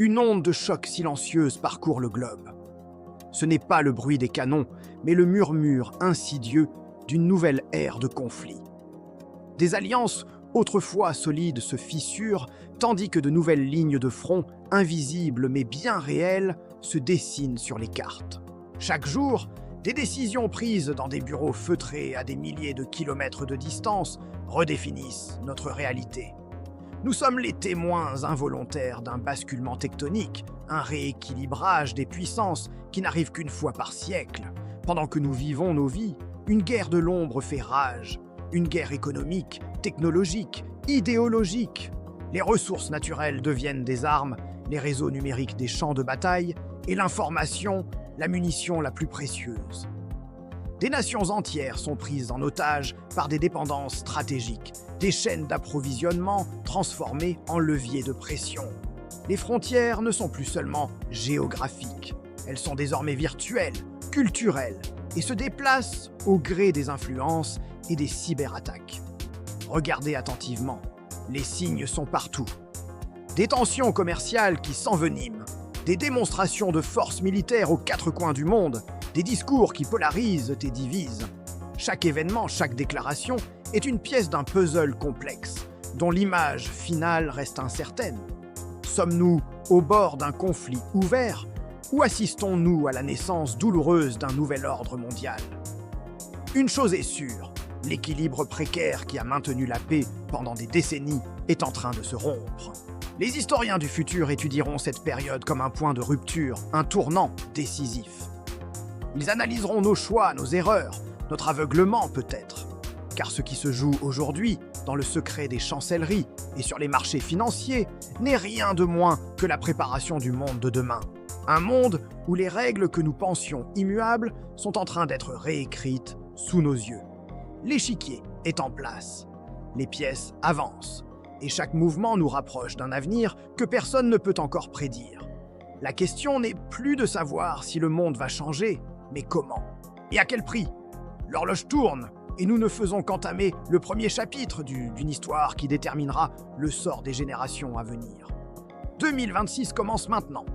Une onde de choc silencieuse parcourt le globe. Ce n'est pas le bruit des canons, mais le murmure insidieux d'une nouvelle ère de conflit. Des alliances autrefois solides se fissurent, tandis que de nouvelles lignes de front, invisibles mais bien réelles, se dessinent sur les cartes. Chaque jour, des décisions prises dans des bureaux feutrés à des milliers de kilomètres de distance redéfinissent notre réalité. Nous sommes les témoins involontaires d'un basculement tectonique, un rééquilibrage des puissances qui n'arrive qu'une fois par siècle. Pendant que nous vivons nos vies, une guerre de l'ombre fait rage, une guerre économique, technologique, idéologique. Les ressources naturelles deviennent des armes, les réseaux numériques des champs de bataille, et l'information, la munition la plus précieuse. Des nations entières sont prises en otage par des dépendances stratégiques, des chaînes d'approvisionnement transformées en leviers de pression. Les frontières ne sont plus seulement géographiques, elles sont désormais virtuelles, culturelles, et se déplacent au gré des influences et des cyberattaques. Regardez attentivement, les signes sont partout. Des tensions commerciales qui s'enveniment, des démonstrations de force militaire aux quatre coins du monde, des discours qui polarisent et divisent. Chaque événement, chaque déclaration est une pièce d'un puzzle complexe, dont l'image finale reste incertaine. Sommes-nous au bord d'un conflit ouvert ou assistons-nous à la naissance douloureuse d'un nouvel ordre mondial? Une chose est sûre, l'équilibre précaire qui a maintenu la paix pendant des décennies est en train de se rompre. Les historiens du futur étudieront cette période comme un point de rupture, un tournant décisif. Ils analyseront nos choix, nos erreurs, notre aveuglement peut-être. Car ce qui se joue aujourd'hui, dans le secret des chancelleries et sur les marchés financiers, n'est rien de moins que la préparation du monde de demain. Un monde où les règles que nous pensions immuables sont en train d'être réécrites sous nos yeux. L'échiquier est en place. Les pièces avancent. Et chaque mouvement nous rapproche d'un avenir que personne ne peut encore prédire. La question n'est plus de savoir si le monde va changer, mais comment et à quel prix. L'horloge tourne et nous ne faisons qu'entamer le premier chapitre d'une histoire qui déterminera le sort des générations à venir. 2026 commence maintenant.